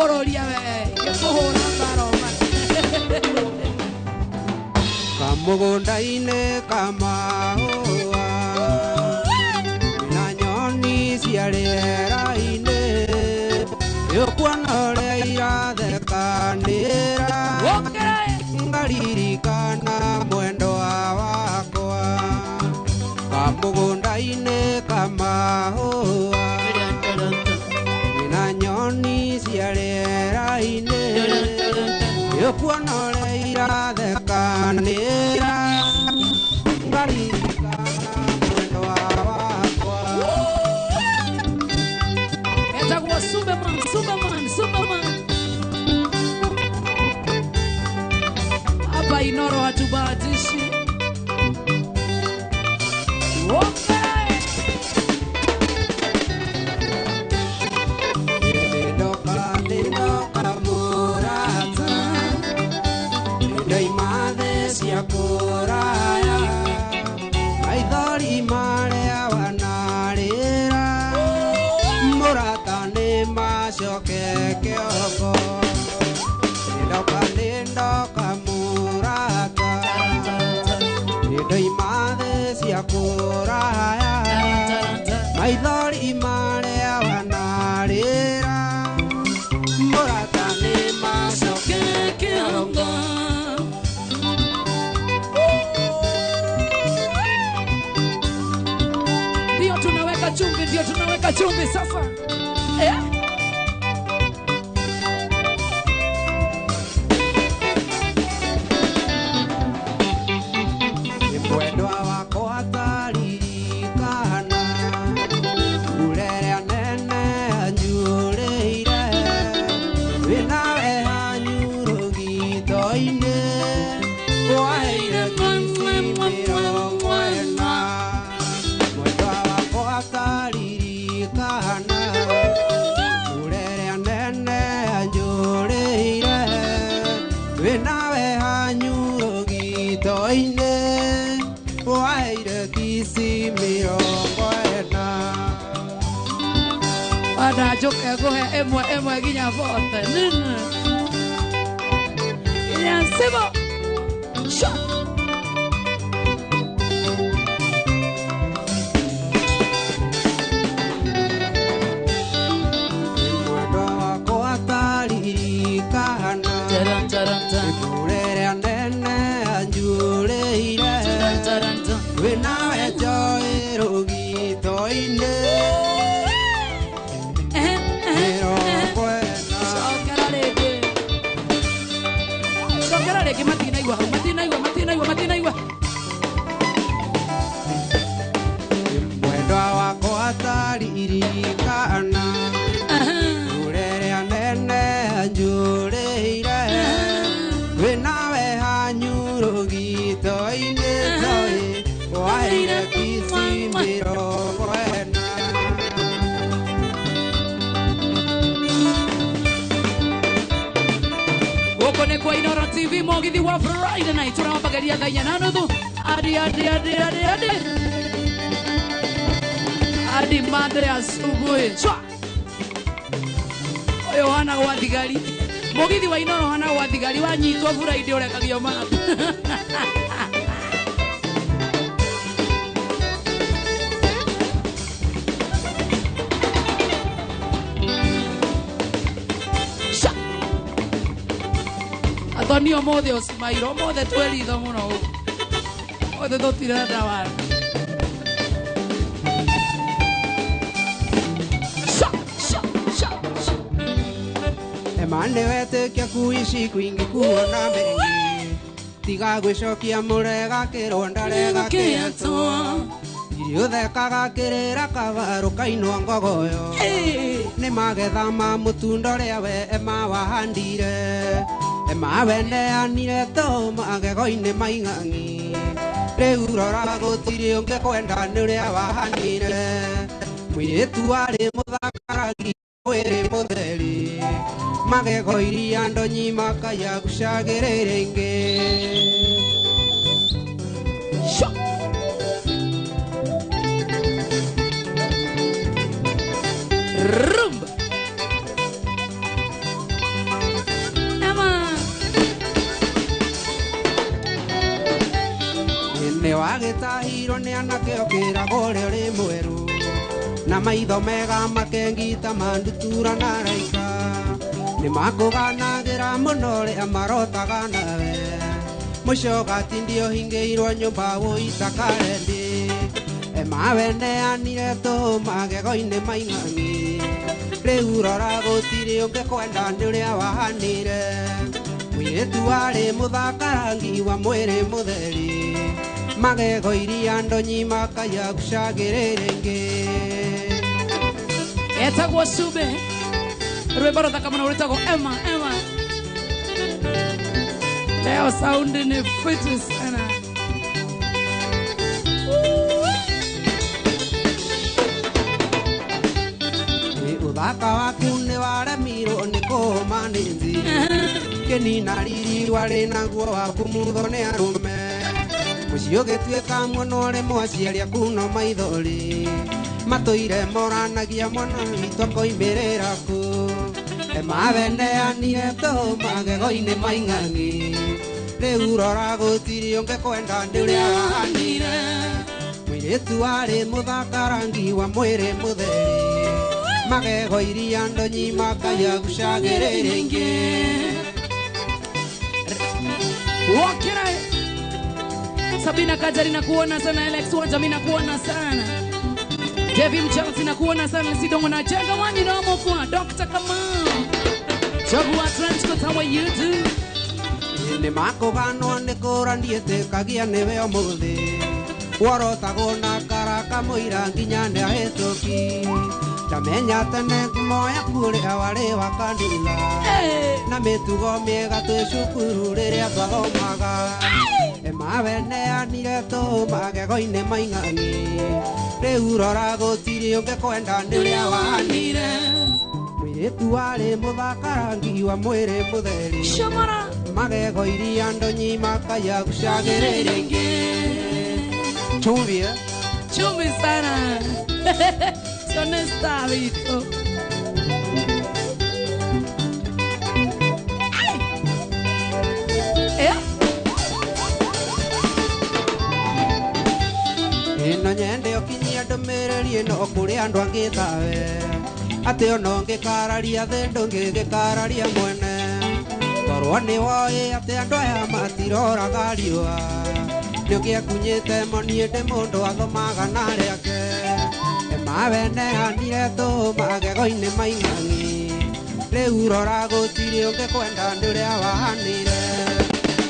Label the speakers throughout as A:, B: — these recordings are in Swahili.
A: Gĩkũrũria we gĩkũhũra mbaroma
B: Kamũgũnda-inĩ kamahũa na nyoni cia rĩera-inĩ Yũkuona ũrĩa irathekanĩra ngaririkana mwendwa wakwa Kamũgũnda-inĩ kamahũa na nyoni cia rĩera-inĩ Yũkuona ũrĩa irathekanĩra ngaririkana mwendwa wakwa
A: Etagwo Superman Hapa Inoro hatubahatishi
B: Kuraya aithori marĩa wanarĩra mũratani macoke kĩoko nĩndoka mũrata indo imathe cia kuraya aithori marĩa wanarĩra mũratani macoke kĩoko
A: Ndio tunaweka chumvi sasa.
B: Mwendwa wako ataririkana ũrĩa nene anjũrĩire wĩnawe hanyũrũgitho-inĩ waheire kisi mĩrongo ĩna Mwendwa wako ataririkana ũrĩa nene anjũrĩire wĩnawe hanyũrũgitho-inĩ waheire kisi mĩrongo ĩna
A: Bada njoke ngũhe ĩmwe nginya bote Irian Sibo
B: Mwendwa wako ataririkana ũrĩa nene anjũrĩire wĩnawe njoĩ rũgitho-inĩ mĩrongo ĩna
A: Cokera rĩngĩ matinaigua
B: Mwendwa wako ataririkana ũrĩa nene anjũrĩire wĩnawe hanyũrũgitho-inĩ njoĩ waheire kisi mĩrongo ĩna
A: Gũkũ nĩ kwa Inoro TV mũgithi wa Friday night turawambagaria thaa 8:30 hadi Monday asubuhi ũyũ hana gwa thigari mũgithi wa Inoro hana gwa thigari wanyitwo Friday ũrekagio map Atonio mũthĩ ũcimairwo mũthĩ twĩritho mũno mũthĩ tũtirenda wara
B: Emane wetĩkia kuici kwingĩ kuona mengi tiga gwĩcokia mũrega kĩronda rega kĩetwo irio thekaga kĩrĩra kabarũ kainwo ngogoyo nĩ magetha ma mũtunda ũrĩa we emawahandire emaweneanire to magego-inĩ maing'ang'i rĩu rora gũtirĩ ũngĩkwenda nĩ ũrĩa wahanire mũirĩtu warĩ mũthakaragi mwĩrĩ mũtheri magego iria ndonyi makaya gucagĩrĩra ingĩ
A: Rumba
B: kwira gore ri mweru na maitho mega makengita mandutura na raika ni makuganagira muno ri amarotaga nawe mucoka tindio hingeirwo nyumba uitakarendi maweneanire tu magego-ini maing'ang'i riu rora gutiri ungikwenda ni uria wahanire mwiretu wari muthakarangi wa mwiri mutheri magego iria ndonyi makaya gucagiriringi
A: etagwo Cube rwimbo ruthaka muno rwitagwo Emma leo sound ni fiti sana.
B: Uthaka waku ni waremirwo ni kumanĩnzi kĩnina riri warĩ naguo waku mutho nĩ arũme mũciĩ ũgĩtuĩka muono rĩmwe aciari aku no maithori matũire moranagia mwana witũ koimĩrĩra ku maweneanire tũ magego-inĩ maing'ang'i rĩu rora gũtirĩ ũngĩkwenda nĩ ũrĩa wahanire mũirĩtu warĩ mũthakarangi wa mwĩrĩ mũtheri magego iria ndonyi makaya gucagiriringi
A: Wakira Sabina Kajari na kuona sana, Alex Wanja mina kuona sana, Devi Mchalsi na kuona sana, Sidongo na Jenga Wanyi na Mokwa, Dr. Kamal Chagua Trenchcoat, how are you do?
B: Ni makugano ni kurandiete kagia niwe omuthi Worotago na karaka muira nginya nĩ ahĩtũki Ndamenya tene ngumoya kũrĩa warĩ wa kanitha na mĩtugo mĩega twĩ cukuru rĩrĩa twathomaga maweneanire tũ magego-inĩ maing'ang'i rĩu rora gũtirĩ ũngĩkwenda nĩ ũrĩa wahanire mũirĩtu warĩ mũthakarangi wa mwĩrĩ mũtheri magego iria ndonyi makaya gucagĩrĩringi
A: Chumvi sana Son está visto
B: Ino nyende okinyia ndũmĩrĩri ĩno kũrĩ andũ angĩ tawe atĩ ona ũngĩkararia thĩ ndũngĩgĩkararia mwene korwo nĩ woĩ atĩ andũ aya matiroraga riũa nĩũngĩekunyĩte moniĩ ndĩ mũndũ athomaga na rĩake maweneanire tũ magego-inĩ maing'ang'i rĩu rora gũtirĩ ũngĩkwenda nĩ ũrĩa wahanire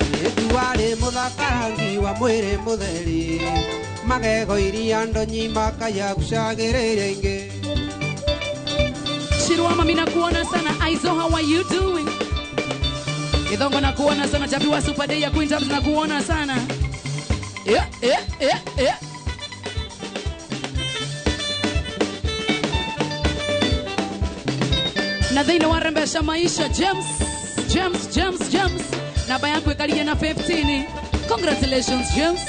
B: mũirĩtu warĩ mũthakarangi wa mwĩrĩ mũtheri magego iria ndonyi makaya gucagĩrĩringi
A: Shirwama mina kuona sana, Aizo how are you doing? Idongo na kuona sana, Jabi wa Super Day ya Queen Tabs na kuona sana. Yeah. Na dhina warembesha maisha James namba yangu ikalia na 15. Congratulations James.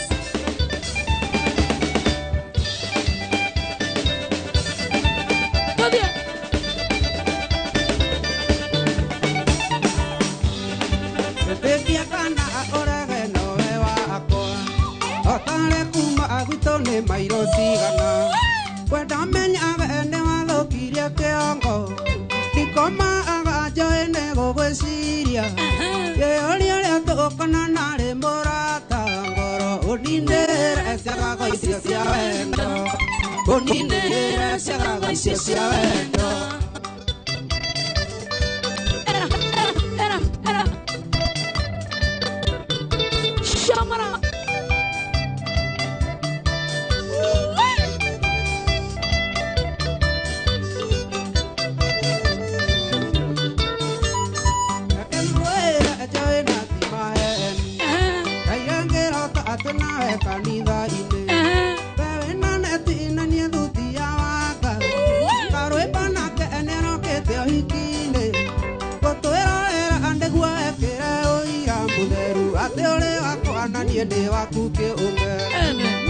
B: Ni mairo cigana kwenda menyaga ene wathukirie kĩongo ndikoma agajoe nĩ gũgwĩciria kĩoria rĩa tũkona narĩ mũrata ngoro ũnindĩre ciagago icio cia wendo ũnindĩre ciagago icio cia wendo
A: Shamara
B: Ndĩ waku kĩũmbe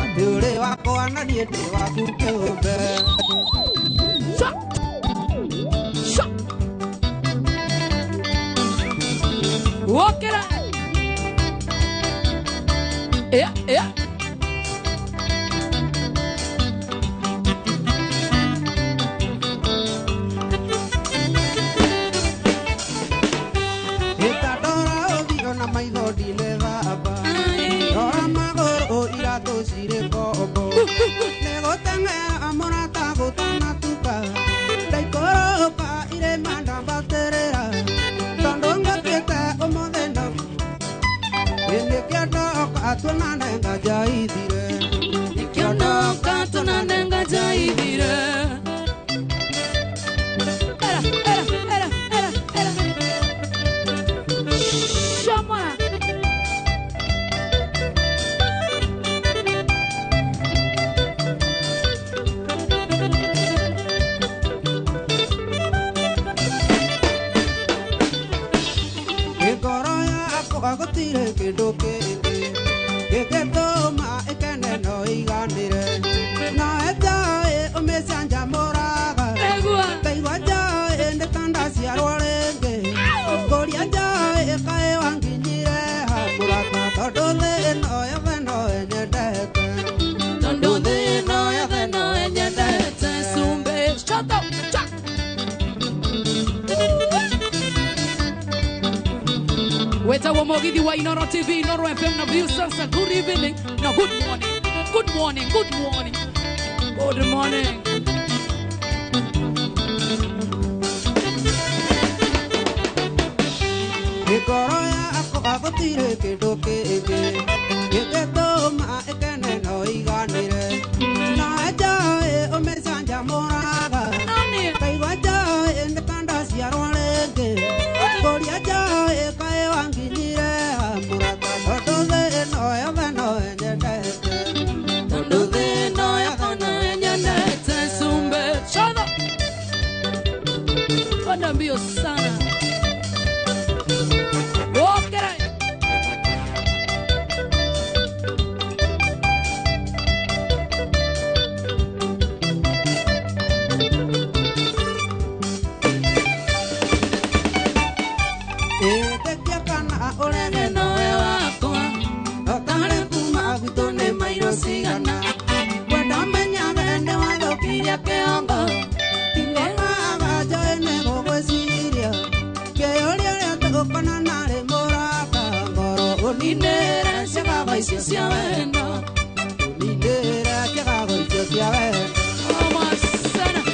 B: atĩ ũrĩ wakwa na niĩ ndĩ waku kĩũmbe
A: Walkera Yeah
B: gutire kindu kingi gigituma ikene no iganire na ejae umesanja moraga kaigwa jae ndikanda ciarwo ringi ngoria jae kae wanginyire hamurata tondu thino yothe no enyendete tondu thino yothe no enyendete
A: Sumbe shut up chat. Weta wa Mogidi wa Inoro TV, Inoro FM na view sasa. Good evening. No, good morning. Good morning. Good morning. Good morning.
B: Ikoro yako agutire kindu kingi gigituma ikene no iganire na ejae umesanja moraga kaigwa jae ndikanda ciarwo ringi ngoria jae kae wanginyire hamurata tondu thino yothe no enyendete tondu thino yothe no enyendete
A: Sumbe shut up. Kwenda mbio sana.
B: Uninera chega cia wendo uninera chega cia wendo
A: Sana.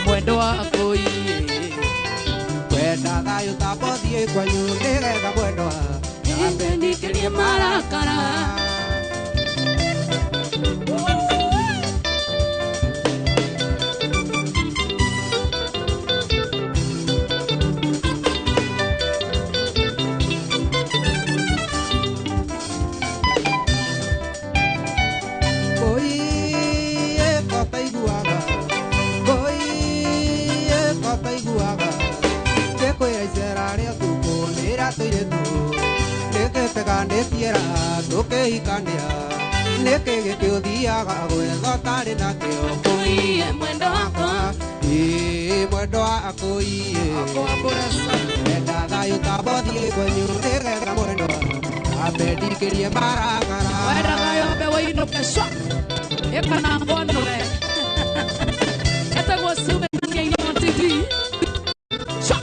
A: Mwendo wako iye
B: kwenda thayo tapothie kwanyu nĩgetha mwendo
A: ndĩndĩkĩrie marakara
B: tukihikania niki gĩkĩũthiaga gwetha tarĩ nakĩo
A: Kuiye mwendo wakwa
B: mwendo wakwa wenda thayũ tabothie kwanyu nĩgetha mwendo ambe ndikĩrie marakara
A: wenda thayũ ambe wĩinũke cwa ĩkana mbonore etagwo Sume ya Inoro TV cwa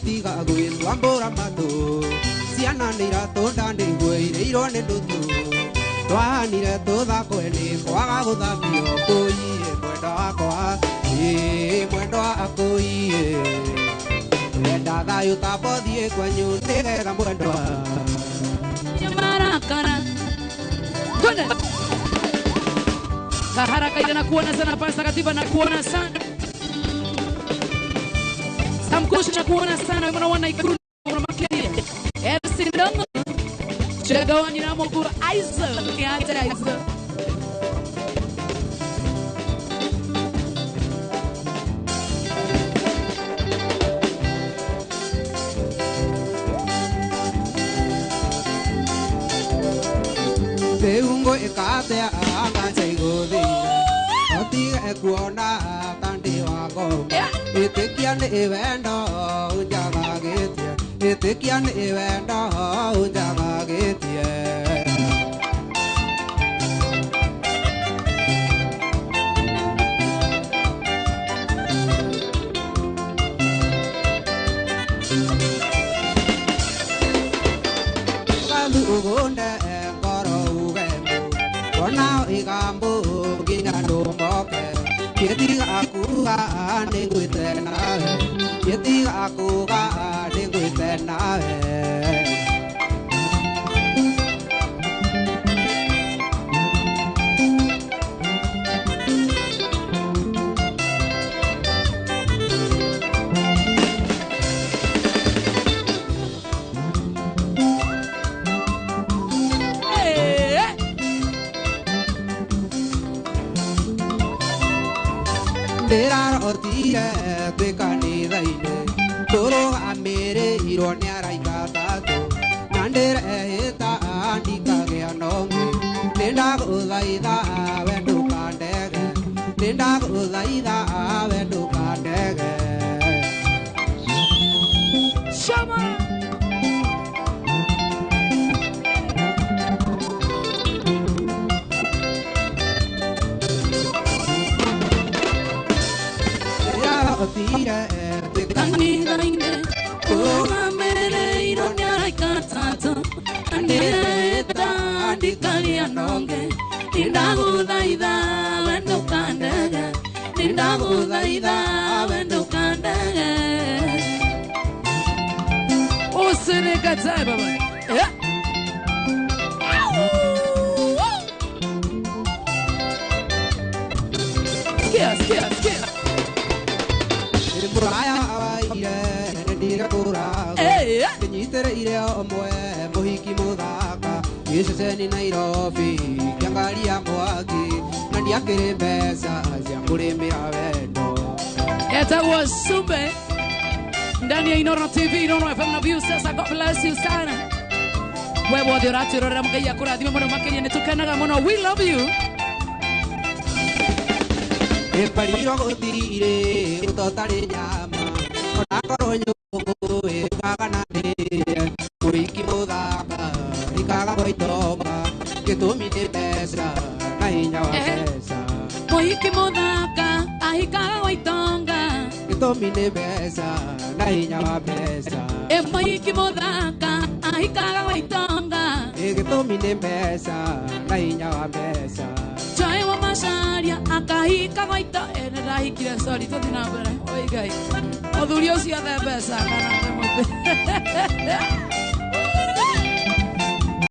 B: Tiga gwĩthua mbũra matũ ciana nĩ iratũnda ndĩgwĩirĩirwo nĩ ndũtũ twahanire tũthakwe nĩ kwaga gũthambio kũiye mwendo wakwa mwendo wakũiye wenda thayũ tabothie kwanyu nĩgetha mwendo
A: marakara kwenda Kaharaka ile nakuona sana pasta katiba nakuona sana Samkushi nakuona sana mwana wana ikuru na makeni Elsi ndongo Chega wani na mogu aiza Kiate aiza
B: Ate anga chego de Oti ekuona tandi wago Itekian evendo unjaga getia Itekian evendo unjaga getia Ugonda engoro ugembo Kona igambo gingando moke Yeti akuga ningwitena Yeti akuga ningwitena Dera ortiga de canidaine Toro amere ironia raikatato Nandera eta andika ge anonge Nenda udaida vendu kandege Nenda udaida vendu kandege Shama Canine, oh, mere ironia raikatato, andera eta andikalia nonge, nindagudaida vendo kandega, nindagudaida vendo kandega. Oh, seneka zai baba, yeah. Skia. Muraya awaire ndira kura Kenyitere ire omwe mohiki muthaka Yeseseni Nairobi kiangali ya mwaki Na ndiakire mbeca cia kurimira wendo Etagwo Sumbe ndani ya Inooro TV Inooro FM na View sasa. God bless you sana wewe wote uraturorera mugeia kurathima muno makiria nitukanaga muno. We love you. Epariro gotire utotare nyama Onakoro nyugu ekagana nire Muiki muthaka ikaga goitonga Gitumine pesa na hinya wa pesa Muiki muthaka ahikaga goitonga Gitumine pesa na hinya wa pesa Muiki muthaka ahikaga goitonga Gitumine pesa na hinya wa pesa Joy wa masharia akahika goita enrahikire sorry tuthi na mbere oigai Odhurio cia thembe sana na